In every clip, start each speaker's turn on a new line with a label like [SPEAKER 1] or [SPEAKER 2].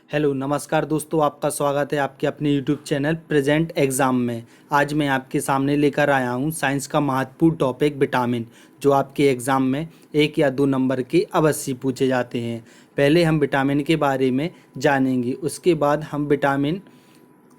[SPEAKER 1] Hello नमस्कार दोस्तों, आपका स्वागत है आपके अपने यूट्यूब चैनल प्रेजेंट एग्ज़ाम में। आज मैं आपके सामने लेकर आया हूं साइंस का महत्वपूर्ण टॉपिक विटामिन, जो आपके एग्ज़ाम में 1 या 2 नंबर के अवश्य पूछे जाते हैं। पहले हम विटामिन के बारे में जानेंगे, उसके बाद हम विटामिन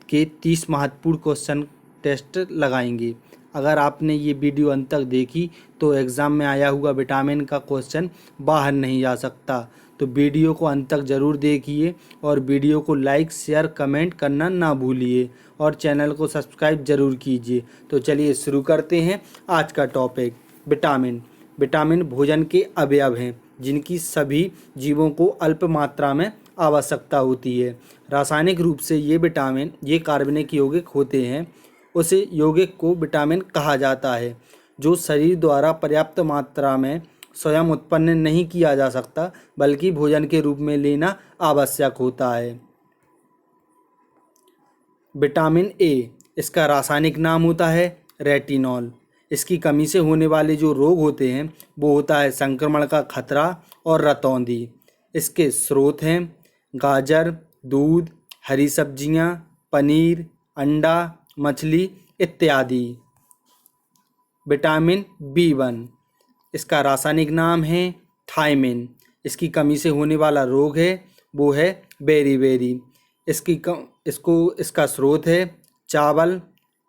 [SPEAKER 1] के 30 महत्वपूर्ण क्वेश्चन टेस्ट लगाएंगे। अगर आपने ये वीडियो अंत तक देखी तो एग्ज़ाम में आया हुआ विटामिन का क्वेश्चन बाहर नहीं जा सकता। तो वीडियो को अंत तक ज़रूर देखिए और वीडियो को लाइक शेयर कमेंट करना ना भूलिए और चैनल को सब्सक्राइब ज़रूर कीजिए। तो चलिए शुरू करते हैं आज का टॉपिक। विटामिन विटामिन भोजन के अवयव हैं जिनकी सभी जीवों को अल्प मात्रा में आवश्यकता होती है। रासायनिक रूप से ये कार्बनिक यौगिक होते हैं। उस यौगिक को विटामिन कहा जाता है जो शरीर द्वारा पर्याप्त मात्रा में स्वयं उत्पन्न नहीं किया जा सकता, बल्कि भोजन के रूप में लेना आवश्यक होता है। विटामिन ए, इसका रासायनिक नाम होता है रेटिनॉल। इसकी कमी से होने वाले जो रोग होते हैं वो होता है संक्रमण का खतरा और रतौंधी। इसके स्रोत हैं गाजर, दूध, हरी सब्जियां, पनीर, अंडा, मछली इत्यादि। विटामिन बी 1, इसका रासायनिक नाम है थायमिन। इसकी कमी से होने वाला रोग है वो है बेरीबेरी। इसका स्रोत है चावल,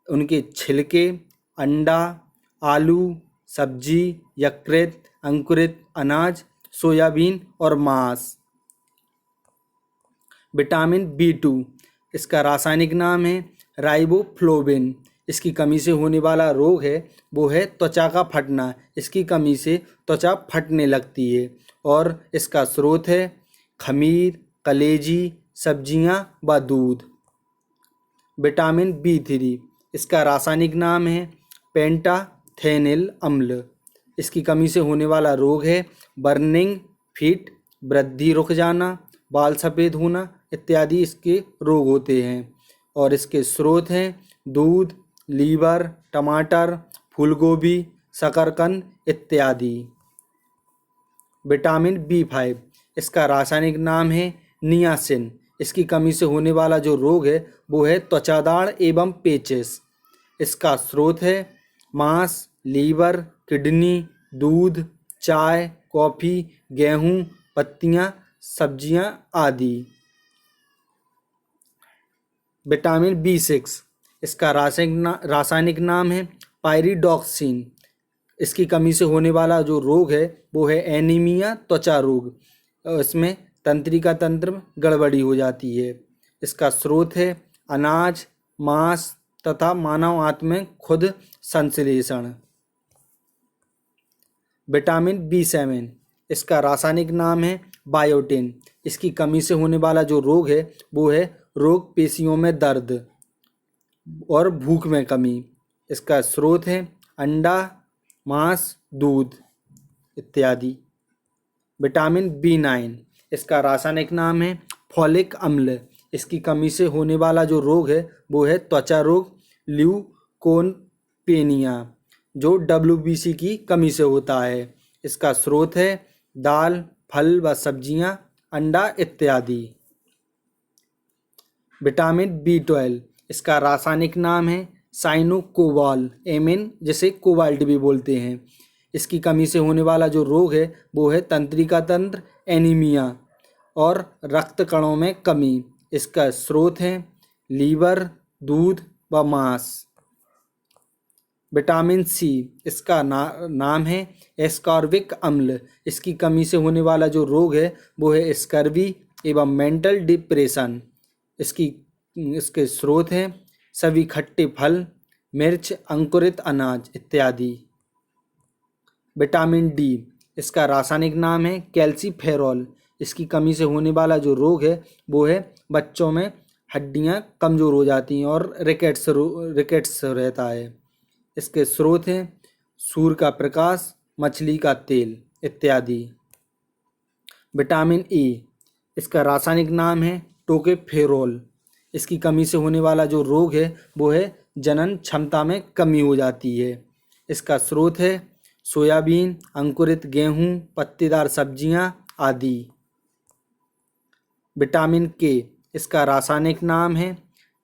[SPEAKER 1] उनके छिलके, अंडा, आलू, सब्जी, यकृत, अंकुरित अनाज, सोयाबीन और मांस। विटामिन बी 2, इसका रासायनिक नाम है राइबोफ्लोविन। इसकी कमी से होने वाला रोग है वो है त्वचा का फटना। इसकी कमी से त्वचा फटने लगती है और इसका स्रोत है खमीर, कलेजी, सब्जियां व दूध। विटामिन बी 3, इसका रासायनिक नाम है पेंटाथेनिल अम्ल। इसकी कमी से होने वाला रोग है बर्निंग फीट, वृद्धि रुक जाना, बाल सफ़ेद होना इत्यादि इसके रोग होते हैं और इसके स्रोत हैं दूध, लीवर, टमाटर, फूलगोभी, शकरकंद इत्यादि। विटामिन बी 5, इसका रासायनिक नाम है नियासिन। इसकी कमी से होने वाला जो रोग है वो है त्वचादाढ़ एवं पेचिश। इसका स्रोत है मांस, लीवर, किडनी, दूध, चाय, कॉफ़ी, गेहूँ, पत्तियाँ, सब्जियाँ आदि। विटामिन बी 6, इसका रासायनिक नाम है पायरिडॉक्सिन। इसकी कमी से होने वाला जो रोग है वो है एनीमिया, त्वचा रोग। इसमें तंत्रिका तंत्र में गड़बड़ी हो जाती है। इसका स्रोत है अनाज, मांस तथा मानव आंत में खुद संश्लेषण। विटामिन बी 7, इसका रासायनिक नाम है बायोटिन। इसकी कमी से होने वाला जो रोग है वो है रोग पेशियों में दर्द और भूख में कमी। इसका स्रोत है अंडा, मांस, दूध इत्यादि। विटामिन बी 9, इसका रासायनिक नाम है फॉलिक अम्ल। इसकी कमी से होने वाला जो रोग है वो है त्वचा रोग ल्यूकोपेनिया, जो WBC की कमी से होता है। इसका स्रोत है दाल, फल व सब्जियां, अंडा इत्यादि। विटामिन बी 12, इसका रासायनिक नाम है साइनोकोबाल एमिन, जिसे कोबाल्ट भी बोलते हैं। इसकी कमी से होने वाला जो रोग है वो है तंत्रिका तंत्र, एनीमिया और रक्त कणों में कमी। इसका स्रोत है लीवर, दूध व मांस। विटामिन सी, इसका नाम है एस्कॉर्बिक अम्ल। इसकी कमी से होने वाला जो रोग है वो है स्कर्वी एवं मेंटल डिप्रेशन। इसके स्रोत हैं सभी खट्टे फल, मिर्च, अंकुरित अनाज इत्यादि। विटामिन डी, इसका रासायनिक नाम है कैल्सीफेरॉल। इसकी कमी से होने वाला जो रोग है वो है बच्चों में हड्डियां कमज़ोर हो जाती हैं और रिकेट्स रहता है। इसके स्रोत हैं सूर्य का प्रकाश, मछली का तेल इत्यादि। विटामिन ए, इसका रासायनिक नाम है टोकोफेरोल। इसकी कमी से होने वाला जो रोग है वो है जनन क्षमता में कमी हो जाती है। इसका स्रोत है सोयाबीन, अंकुरित गेहूँ, पत्तेदार सब्जियां आदि। विटामिन के, इसका रासायनिक नाम है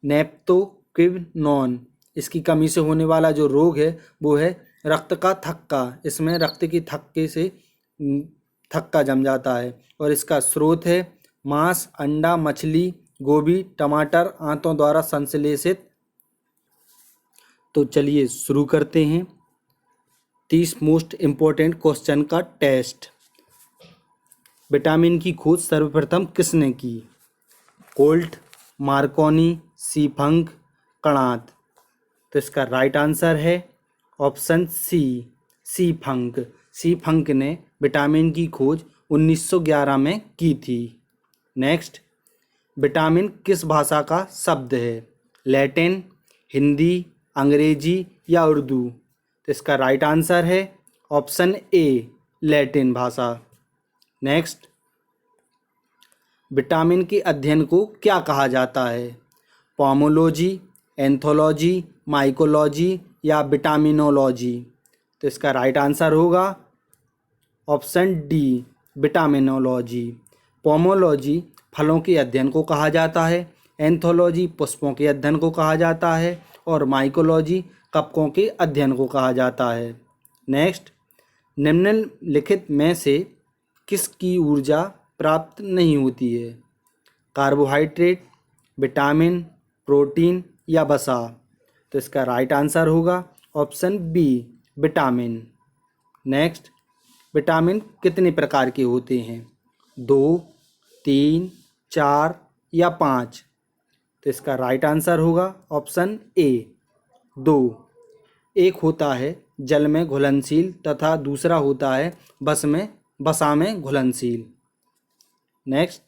[SPEAKER 1] नेप्टोक्विनोन। इसकी कमी से होने वाला जो रोग है वो है रक्त का थक्का। इसमें रक्त की थक्के से थक्का जम जाता है। और इसका स्रोत है मांस, अंडा, मछली, गोभी, टमाटर, आंतों द्वारा संश्लेषित। तो चलिए शुरू करते हैं 30 मोस्ट इम्पोर्टेंट क्वेश्चन का टेस्ट। विटामिन की खोज सर्वप्रथम किसने की? Colt, Marconi, C Funk, Kanad. तो इसका राइट आंसर है ऑप्शन सी, सीफंक। सीफंक ने विटामिन की खोज 1911 में की थी। नेक्स्ट, विटामिन किस भाषा का शब्द है? लैटिन, हिंदी, अंग्रेजी या उर्दू? तो इसका राइट आंसर है ऑप्शन ए, लैटिन भाषा। नेक्स्ट, विटामिन के अध्ययन को क्या कहा जाता है? पोमोलॉजी, एंथोलॉजी, माइकोलॉजी या विटामिनोलॉजी? तो इसका राइट आंसर होगा ऑप्शन डी, विटामिनोलॉजी। पोमोलॉजी फलों के अध्ययन को कहा जाता है, एंथोलॉजी पुष्पों के अध्ययन को कहा जाता है और माइकोलॉजी कवकों के अध्ययन को कहा जाता है। नेक्स्ट, निम्नलिखित में से किसकी ऊर्जा प्राप्त नहीं होती है? कार्बोहाइड्रेट, विटामिन, प्रोटीन या वसा? तो इसका राइट आंसर होगा option B, vitamin. Next, vitamin कितने प्रकार के होते हैं? 2, 3, 4 या 5? तो इसका राइट आंसर होगा ऑप्शन ए, 2। एक होता है जल में घुलनशील तथा दूसरा होता है वसा में घुलनशील। नेक्स्ट,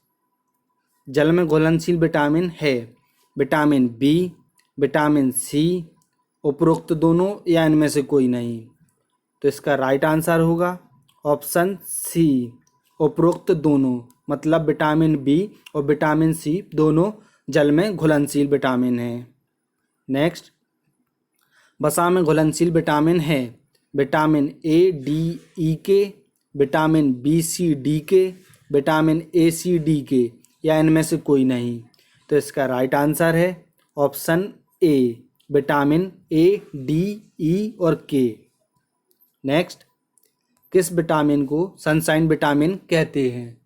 [SPEAKER 1] जल में घुलनशील विटामिन है विटामिन बी, विटामिन सी, उपरोक्त दोनों या इनमें से कोई नहीं? तो इसका राइट आंसर होगा ऑप्शन सी, उपरोक्त दोनों। मतलब विटामिन बी और विटामिन सी दोनों जल में घुलनशील विटामिन हैं। नेक्स्ट, वसा में घुलनशील विटामिन है vitamin A, D, E K, vitamin B, C, D K, vitamin A, C, D K या इनमें से कोई नहीं? तो इसका राइट आंसर है option A, vitamin A, D, E और के। नेक्स्ट, किस विटामिन को सनशाइन विटामिन कहते हैं?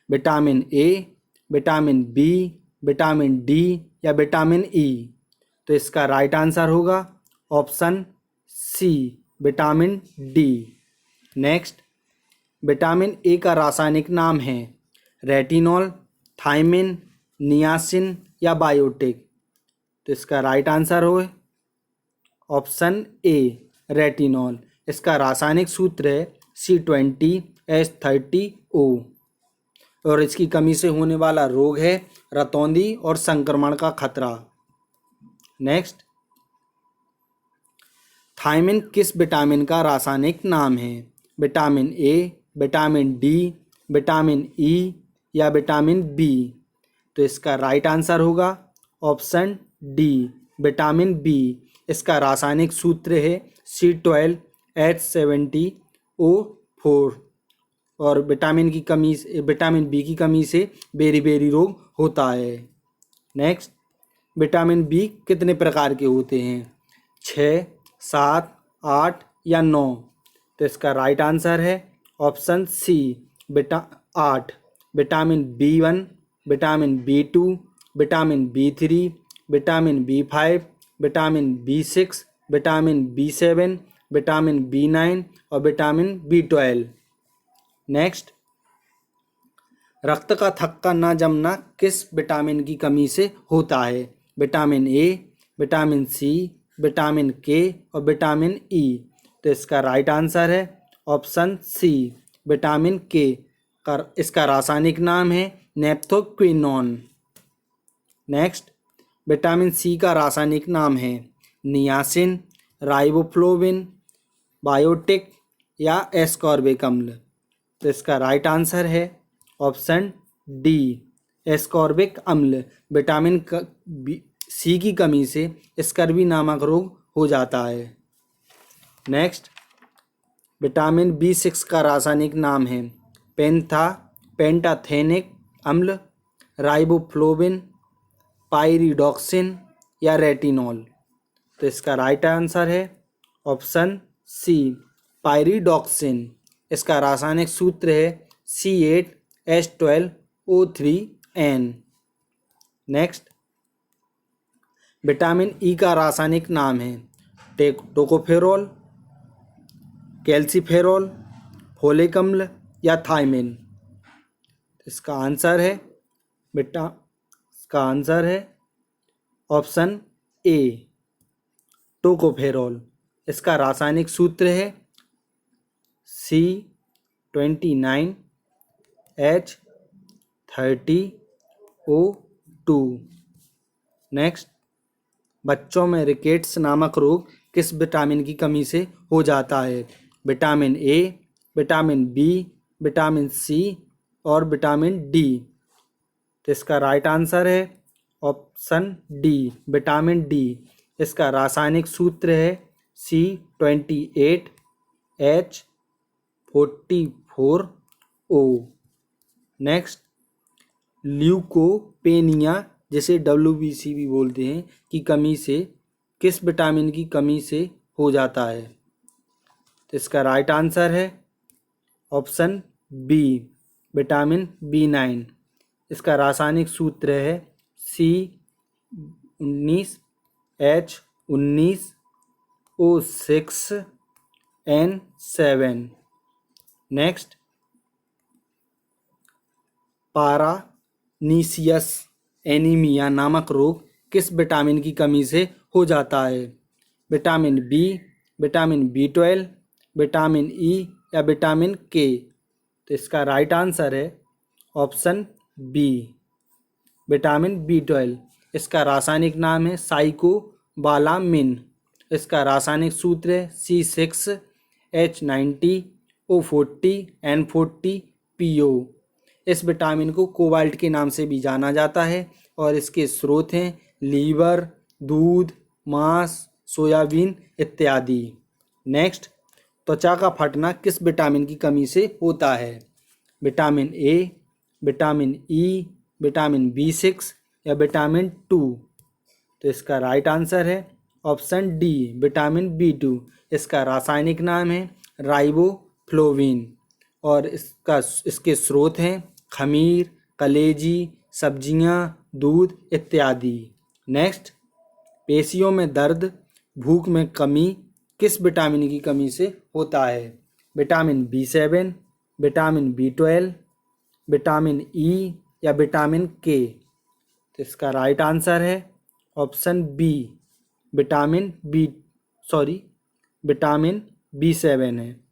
[SPEAKER 1] Vitamin A, vitamin B, vitamin D या विटामिन ई? तो इसका राइट आंसर होगा option C, vitamin D. Next, vitamin A का रासायनिक नाम है रेटिनॉल, थायमिन, नियासिन या बायोटिक? तो इसका राइट आंसर हो ऑप्शन ए, रेटिनॉल। इसका रासायनिक सूत्र है C20H30O और इसकी कमी से होने वाला रोग है रतौंधी और संक्रमण का खतरा। नेक्स्ट, थायमिन किस विटामिन का रासायनिक नाम है? Vitamin A, vitamin D, vitamin E या विटामिन बी? तो इसका राइट आंसर होगा ऑप्शन डी, विटामिन बी। इसका रासायनिक सूत्र है C12H70O4 और विटामिन बी की कमी से बेरी रोग होता है। नेक्स्ट, विटामिन बी कितने प्रकार के होते हैं? 6, 7, 8 या 9? तो इसका राइट आंसर है option C, 8। Vitamin B1, vitamin B2, vitamin B3, vitamin B5, vitamin B6, vitamin B7, vitamin B9 और विटामिन B12। नेक्स्ट, रक्त का थक्का न जमना किस विटामिन की कमी से होता है? Vitamin A, vitamin C, vitamin K और विटामिन ई? तो इसका राइट आंसर है ऑप्शन सी, विटामिन के। इसका रासायनिक नाम है नेप्थोक्विनोन। नेक्स्ट, विटामिन सी का रासायनिक नाम है नियासिन, राइबोफ्लोविन, बायोटिक या एस्कॉर्बिक अम्ल? तो इसका राइट आंसर है ऑप्शन डी, एस्कॉर्बिक अम्ल। विटामिन सी की कमी से स्कर्वी नामक रोग हो जाता है। नेक्स्ट, विटामिन B6 का रासायनिक नाम है पेंटाथेनिक अम्ल, राइबोफ्लोविन, पाइरिडॉक्सिन या रेटिनॉल। तो इसका राइट आंसर है ऑप्शन सी, पाइरिडॉक्सिन। इसका रासायनिक सूत्र है C8H12O3N। नेक्स्ट, विटामिन ई का रासायनिक नाम है टोकोफेरोल, कैल्सीफेरोल, फोलिक अम्ल या थायमिन। इसका आंसर है इसका आंसर है ऑप्शन ए, टोकोफेरोल। इसका रासायनिक सूत्र है C29H30O2। नेक्स्ट, बच्चों में रिकेट्स नामक रोग किस विटामिन की कमी से हो जाता है? Vitamin A, vitamin B, vitamin C और विटामिन डी। तो इसका राइट आंसर है ऑप्शन डी, विटामिन डी। इसका रासायनिक सूत्र है C28H44O। नेक्स्ट, ल्यूकोपेनिया, जिसे WBC भी बोलते हैं, की कमी से किस विटामिन की कमी से हो जाता है? तो इसका राइट आंसर है ऑप्शन बी, विटामिन B9। इसका रासायनिक सूत्र है C19H19O6N7। नेक्स्ट, पारानीसियस एनीमिया नामक रोग किस विटामिन की कमी से हो जाता है? Vitamin B, vitamin B12, vitamin E या विटामिन के। तो इसका राइट आंसर है ऑप्शन बी, विटामिन B12। इसका रासायनिक नाम है साइकोबालामिन। इसका रासायनिक सूत्र है C6H90O40N40PO। इस विटामिन को कोबाल्ट के नाम से भी जाना जाता है और इसके स्रोत हैं लीवर, दूध, मांस, सोयाबीन इत्यादि। नेक्स्ट, त्वचा का फटना किस विटामिन की कमी से होता है? Vitamin A, vitamin E, vitamin B6 या विटामिन 2। तो इसका राइट आंसर है ऑप्शन डी, विटामिन B2। इसका रासायनिक नाम है राइबोफ्लोविन और इसके स्रोत हैं खमीर, कलेजी, सब्जियां, दूध इत्यादि। नेक्स्ट, पेशियों में दर्द, भूख में कमी किस विटामिन की कमी से होता है? Vitamin B7, vitamin B12, vitamin E या विटामिन के। तो इसका राइट आंसर है ऑप्शन बी, विटामिन B7 है।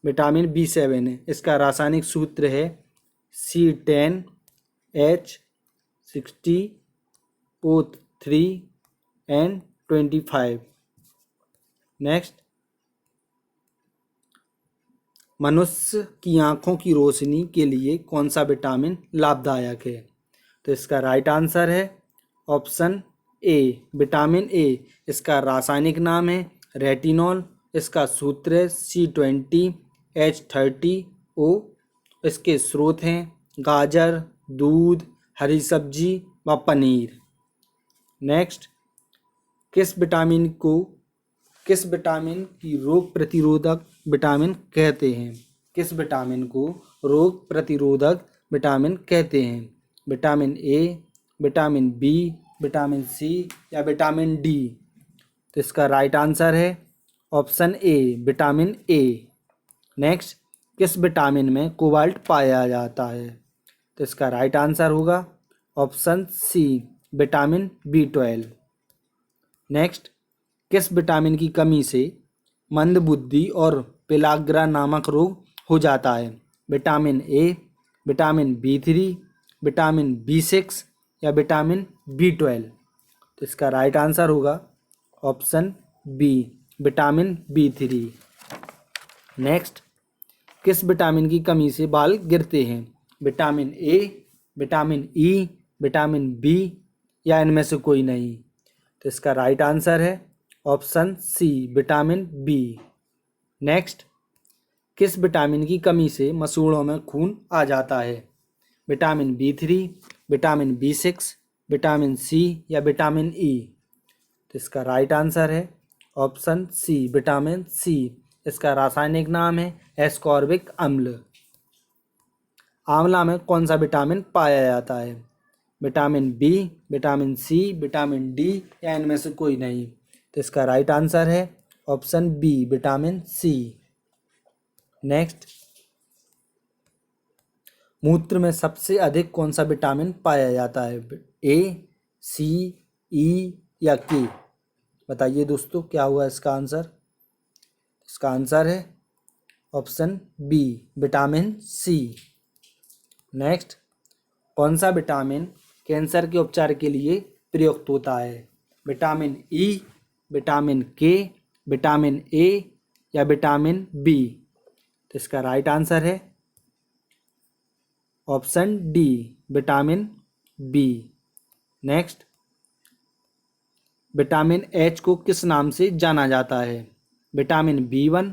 [SPEAKER 1] विटामिन B7 है। इसका रासायनिक सूत्र है C10H60O3N25। नेक्स्ट, मनुष्य की आँखों की रोशनी के लिए कौन सा विटामिन लाभदायक है? तो इसका राइट आंसर है ऑप्शन ए, विटामिन ए। इसका रासायनिक नाम है रेटिनॉल। इसका सूत्र है C20H30O। इसके स्रोत हैं गाजर, दूध, हरी सब्जी व पनीर। नेक्स्ट, किस विटामिन की रोग प्रतिरोधक विटामिन कहते हैं? किस विटामिन को रोग प्रतिरोधक विटामिन कहते हैं? Vitamin A, vitamin B, vitamin C या विटामिन डी। तो इसका राइट आंसर है option A, vitamin A. Next, किस विटामिन में कोबाल्ट पाया जाता है? तो इसका राइट आंसर होगा option C, vitamin B12। Next, किस विटामिन की कमी से मंदबुद्धि और पेलाग्रा नामक रोग हो जाता है? Vitamin A, vitamin B3, vitamin B6 या विटामिन B12। तो इसका राइट आंसर होगा option B, vitamin B3। Next, किस विटामिन की कमी से बाल गिरते हैं? Vitamin A, vitamin E, vitamin B या इनमें से कोई नहीं। तो इसका राइट आंसर है option C, vitamin B. Next, किस विटामिन की कमी से मसूड़ों में खून आ जाता है? Vitamin B3, vitamin B6, vitamin C या विटामिन E। तो इसका राइट आंसर है ऑप्शन सी, विटामिन C। इसका रासायनिक नाम है एस्कॉर्बिक अम्ल। आंवला में कौन सा विटामिन पाया जाता है? Vitamin B, vitamin C, vitamin D या इनमें से कोई नहीं। तो इसका राइट आंसर है option B, vitamin C। Next, मूत्र में सबसे अधिक कौन सा विटामिन पाया जाता है? ए, सी, ई या के? बताइए दोस्तों, क्या हुआ इसका आंसर? इसका आंसर है option B, vitamin C। Next, कौन सा विटामिन कैंसर के उपचार के लिए प्रयुक्त होता है? Vitamin E, vitamin K, vitamin A या विटामिन B? तो इसका राइट आंसर है option D, vitamin B। Next, vitamin H को किस नाम से जाना जाता है? Vitamin B1,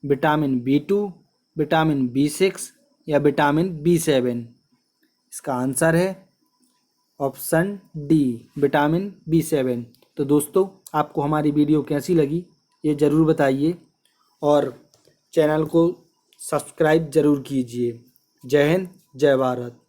[SPEAKER 1] vitamin B2, vitamin B6 या विटामिन B7? इसका आंसर है ऑप्शन डी, विटामिन B7। तो दोस्तों, आपको हमारी वीडियो कैसी लगी ये ज़रूर बताइए और चैनल को सब्सक्राइब ज़रूर कीजिए। जय हिंद, जय भारत।